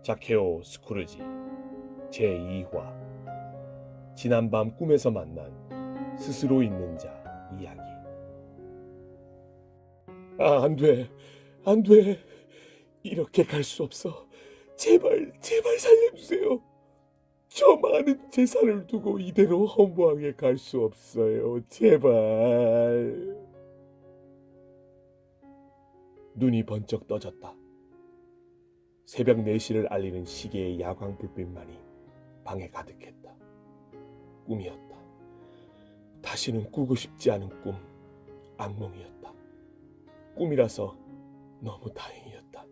자케오 스크루지 제2화. 지난밤 꿈에서 만난 스스로 있는 자 이야기. 안 돼, 안 돼. 이렇게 갈 수 없어. 제발, 제발 살려주세요. 저 많은 재산을 두고 이대로 허무하게 갈 수 없어요. 제발. 눈이 번쩍 떠졌다. 새벽 4시를 알리는 시계의 야광 불빛만이 방에 가득했다. 꿈이었다. 다시는 꾸고 싶지 않은 꿈, 악몽이었다. 꿈이라서 너무 다행이었다.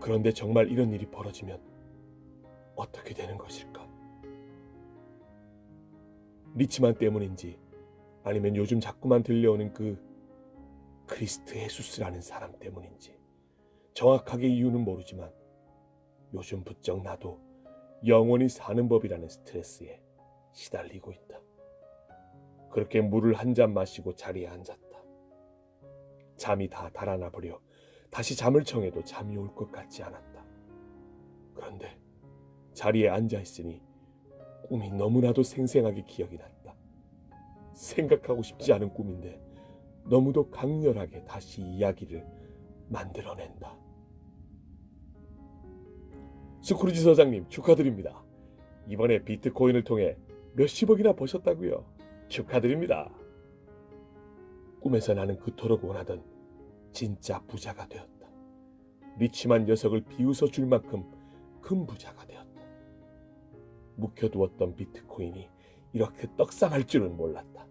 그런데 정말 이런 일이 벌어지면 어떻게 되는 것일까? 리치만 때문인지 아니면 요즘 자꾸만 들려오는 그 크리스트 헤수스라는 사람 때문인지 정확하게 이유는 모르지만 요즘 부쩍 나도 영원히 사는 법이라는 스트레스에 시달리고 있다. 그렇게 물을 한 잔 마시고 자리에 앉았다. 잠이 다 달아나 버려 다시 잠을 청해도 잠이 올 것 같지 않았다. 그런데 자리에 앉아 있으니 꿈이 너무나도 생생하게 기억이 났다. 생각하고 싶지 않은 꿈인데 너무도 강렬하게 다시 이야기를 만들어낸다. 스크루지 서장님, 축하드립니다. 이번에 비트코인을 통해 몇십억이나 버셨다고요. 축하드립니다. 꿈에서 나는 그토록 원하던 진짜 부자가 되었다. 리치만 녀석을 비웃어 줄 만큼 큰 부자가 되었다. 묵혀두었던 비트코인이 이렇게 떡상할 줄은 몰랐다.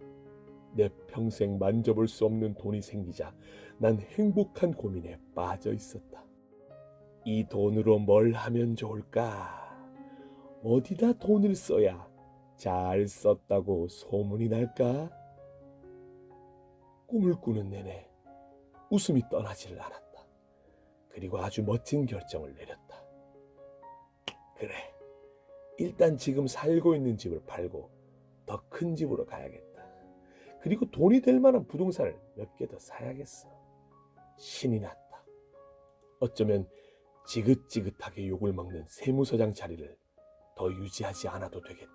내 평생 만져볼 수 없는 돈이 생기자 난 행복한 고민에 빠져 있었다. 이 돈으로 뭘 하면 좋을까? 어디다 돈을 써야 잘 썼다고 소문이 날까? 꿈을 꾸는 내내 웃음이 떠나지를 않았다. 그리고 아주 멋진 결정을 내렸다. 그래, 일단 지금 살고 있는 집을 팔고 더 큰 집으로 가야겠다. 그리고 돈이 될 만한 부동산을 몇 개 더 사야겠어. 신이 났다. 어쩌면 지긋지긋하게 욕을 먹는 세무서장 자리를 더 유지하지 않아도 되겠다.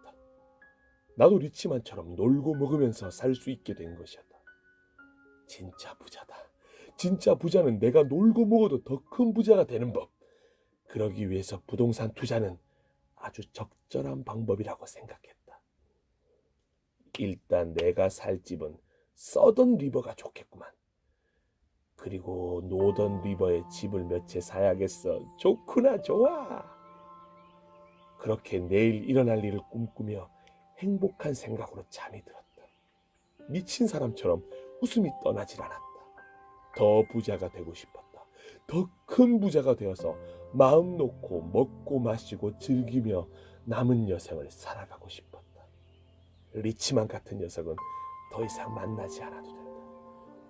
나도 리치만처럼 놀고 먹으면서 살 수 있게 된 것이었다. 진짜 부자다. 진짜 부자는 내가 놀고 먹어도 더 큰 부자가 되는 법. 그러기 위해서 부동산 투자는 아주 적절한 방법이라고 생각했다. 일단 내가 살 집은 서던 리버가 좋겠구만. 그리고 노던 리버에 집을 몇 채 사야겠어. 좋구나, 좋아. 그렇게 내일 일어날 일을 꿈꾸며 행복한 생각으로 잠이 들었다. 미친 사람처럼 웃음이 떠나질 않았다. 더 부자가 되고 싶었다. 더 큰 부자가 되어서 마음 놓고 먹고 마시고 즐기며 남은 여생을 살아가고 싶었다. 리치만 같은 녀석은 더 이상 만나지 않아도 된다.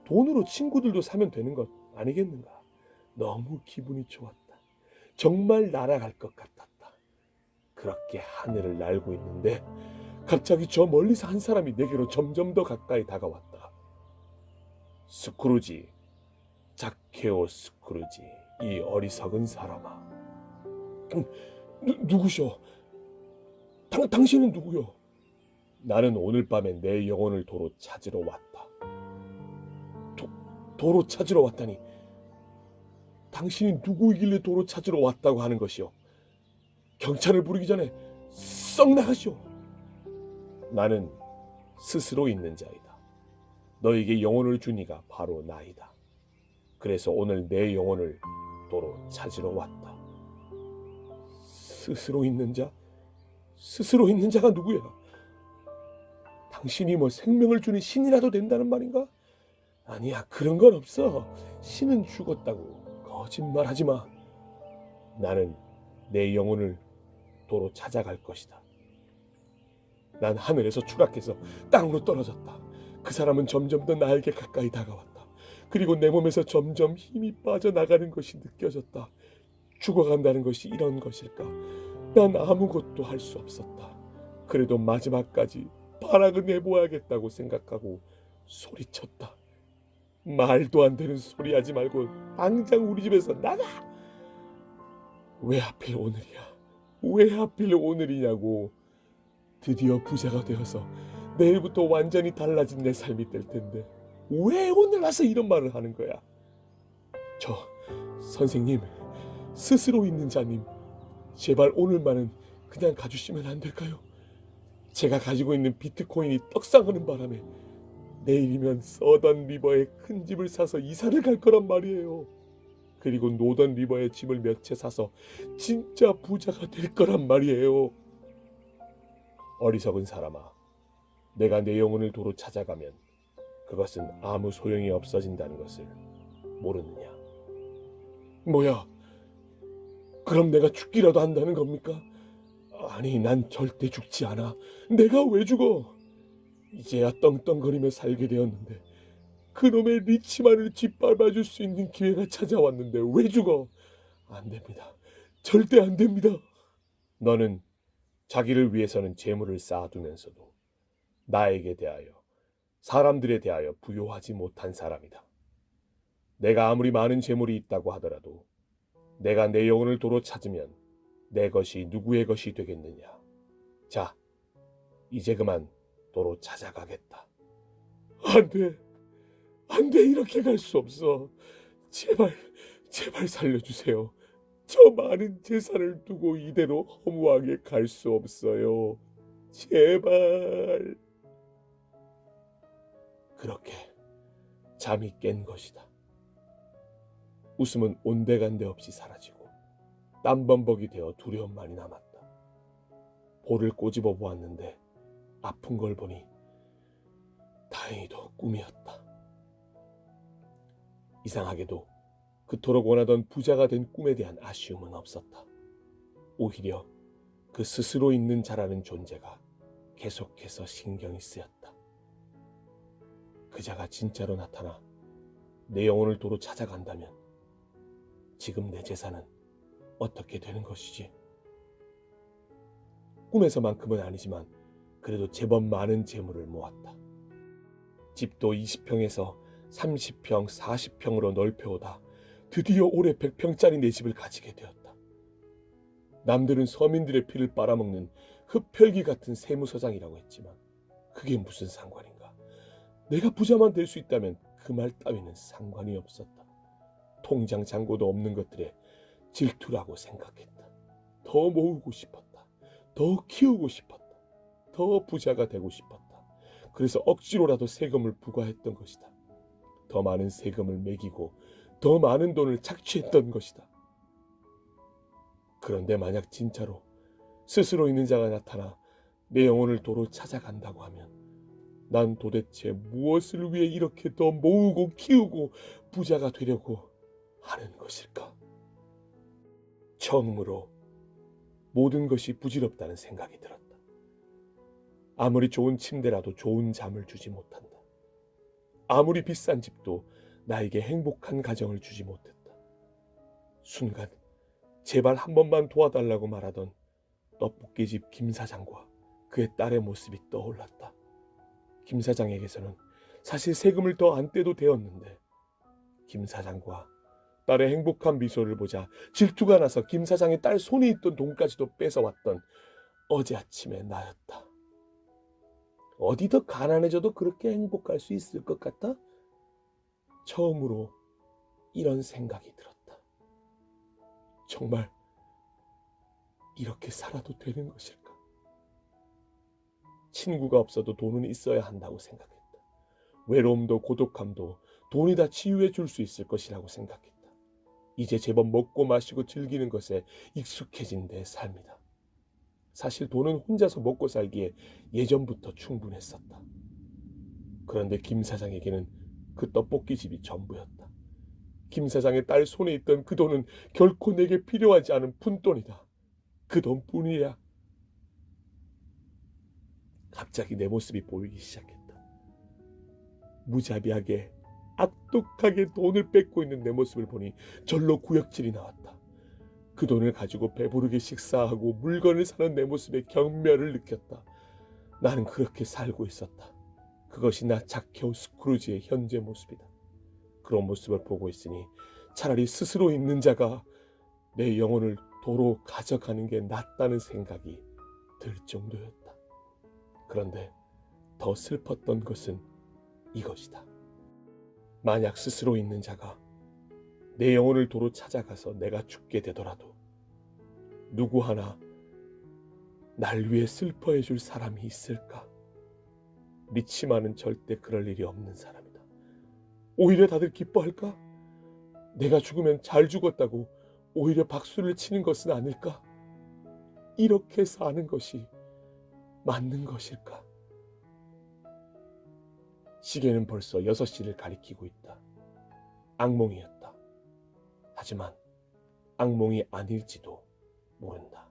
돈으로 친구들도 사면 되는 것 아니겠는가? 너무 기분이 좋았다. 정말 날아갈 것 같았다. 그렇게 하늘을 날고 있는데 갑자기 저 멀리서 한 사람이 내게로 점점 더 가까이 다가왔다. 스크루지, 자케오 스크루지, 이 어리석은 사람아. 누구셔? 당신은 누구요? 나는 오늘 밤에 내 영혼을 도로 찾으러 왔다. 도로 찾으러 왔다니. 당신이 누구이길래 도로 찾으러 왔다고 하는 것이오? 경찰을 부르기 전에 썩 나가시오. 나는 스스로 있는 자이다. 너에게 영혼을 준 이가 바로 나이다. 그래서 오늘 내 영혼을 도로 찾으러 왔다. 스스로 있는 자? 스스로 있는 자가 누구야? 당신이 뭐 생명을 주는 신이라도 된다는 말인가? 아니야, 그런 건 없어. 신은 죽었다고. 거짓말하지 마. 나는 내 영혼을 도로 찾아갈 것이다. 난 하늘에서 추락해서 땅으로 떨어졌다. 그 사람은 점점 더 나에게 가까이 다가왔다. 그리고 내 몸에서 점점 힘이 빠져나가는 것이 느껴졌다. 죽어간다는 것이 이런 것일까? 난 아무것도 할 수 없었다. 그래도 마지막까지 발악은 해보아야겠다고 생각하고 '말도 안 되는 소리 하지 말고 당장 우리 집에서 나가!' 왜 하필 오늘이야? 왜 하필 오늘이냐고. 드디어 부자가 되어서 내일부터 완전히 달라진 내 삶이 될 텐데 왜 오늘 와서 이런 말을 하는 거야? 저 선생님, 스스로 있는 자님, 제발 오늘만은 그냥 가주시면 안 될까요? 제가 가지고 있는 비트코인이 떡상하는 바람에 내일이면 서던 리버에 큰 집을 사서 이사를 갈 거란 말이에요. 그리고 노던 리버에 집을 몇 채 사서 진짜 부자가 될 거란 말이에요. 어리석은 사람아, 내가 내 영혼을 도로 찾아가면 그것은 아무 소용이 없어진다는 것을 모르느냐? 뭐야? 그럼 내가 죽기라도 한다는 겁니까? 아니, 난 절대 죽지 않아. 내가 왜 죽어? 이제야 떵떵거리며 살게 되었는데 그놈의 리치만을 짓밟아줄 수 있는 기회가 찾아왔는데 왜 죽어? 안 됩니다. 절대 안 됩니다. 너는 자기를 위해서는 재물을 쌓아두면서도 나에게 대하여, 사람들에 대하여 부요하지 못한 사람이다. 내가 아무리 많은 재물이 있다고 하더라도 내가 내 영혼을 도로 찾으면 내 것이 누구의 것이 되겠느냐. 자, 이제 그만 도로 찾아가겠다. 안 돼. 안 돼. 이렇게 갈 수 없어. 제발, 제발 살려주세요. 저 많은 재산을 두고 이대로 허무하게 갈 수 없어요. 제발. 그렇게 잠이 깬 것이다. 웃음은 온데간데 없이 사라지고 땀범벅이 되어 두려움만이 남았다. 볼을 꼬집어 보았는데 아픈 걸 보니 다행히도 꿈이었다. 이상하게도 그토록 원하던 부자가 된 꿈에 대한 아쉬움은 없었다. 오히려 그 스스로 있는 자라는 존재가 계속해서 신경이 쓰였다. 그 자가 진짜로 나타나 내 영혼을 도로 찾아간다면 지금 내 재산은 어떻게 되는 것이지? 꿈에서만큼은 아니지만 그래도 제법 많은 재물을 모았다. 집도 20평에서 30평, 40평으로 넓혀오다 드디어 올해 100평짜리 내 집을 가지게 되었다. 남들은 서민들의 피를 빨아먹는 흡혈귀 같은 세무서장이라고 했지만 그게 무슨 상관인가? 내가 부자만 될 수 있다면 그 말 따위는 상관이 없었다. 통장 잔고도 없는 것들에 질투라고 생각했다. 더 모으고 싶었다. 더 키우고 싶었다. 더 부자가 되고 싶었다. 그래서 억지로라도 세금을 부과했던 것이다. 더 많은 세금을 매기고 더 많은 돈을 착취했던 것이다. 그런데 만약 진짜로 스스로 있는 자가 나타나 내 영혼을 도로 찾아간다고 하면 난 도대체 무엇을 위해 이렇게 더 모으고 키우고 부자가 되려고 하는 것일까? 처음으로 모든 것이 부질없다는 생각이 들었다. 아무리 좋은 침대라도 좋은 잠을 주지 못한다. 아무리 비싼 집도 나에게 행복한 가정을 주지 못했다. 순간 제발 한 번만 도와달라고 말하던 떡볶이집 김 사장과 그의 딸의 모습이 떠올랐다. 김 사장에게서는 사실 세금을 더 안 떼도 되었는데 김 사장과 딸의 행복한 미소를 보자 질투가 나서 김 사장의 딸 손에 있던 돈까지도 뺏어왔던 어제 아침의 나였다. 어디 더 가난해져도 그렇게 행복할 수 있을 것 같아? 처음으로 이런 생각이 들었다. 정말 이렇게 살아도 되는 것일까? 친구가 없어도 돈은 있어야 한다고 생각했다. 외로움도 고독함도 돈이 다 치유해 줄 수 있을 것이라고 생각했다. 이제 제법 먹고 마시고 즐기는 것에 익숙해진 내 삶이다. 사실 돈은 혼자서 먹고 살기에 예전부터 충분했었다. 그런데 김 사장에게는 그 떡볶이집이 전부였다. 김 사장의 딸 손에 있던 그 돈은 결코 내게 필요하지 않은 푼돈이다. 그 돈뿐이야. 갑자기 내 모습이 보이기 시작했다. 무자비하게 악독하게 돈을 뺏고 있는 내 모습을 보니 절로 구역질이 나왔다. 그 돈을 가지고 배부르게 식사하고 물건을 사는 내 모습에 경멸을 느꼈다. 나는 그렇게 살고 있었다. 그것이 나 자케오 스크루지의 현재 모습이다. 그런 모습을 보고 있으니 차라리 스스로 있는 자가 내 영혼을 도로 가져가는 게 낫다는 생각이 들 정도였다. 그런데 더 슬펐던 것은 이것이다. 만약 스스로 있는 자가 내 영혼을 도로 찾아가서 내가 죽게 되더라도 누구 하나 날 위해 슬퍼해 줄 사람이 있을까? 리치마는 절대 그럴 일이 없는 사람이다. 오히려 다들 기뻐할까? 내가 죽으면 잘 죽었다고 오히려 박수를 치는 것은 아닐까? 이렇게 사는 것이 맞는 것일까? 시계는 벌써 6시를 가리키고 있다. 악몽이었다. 하지만 악몽이 아닐지도 모른다.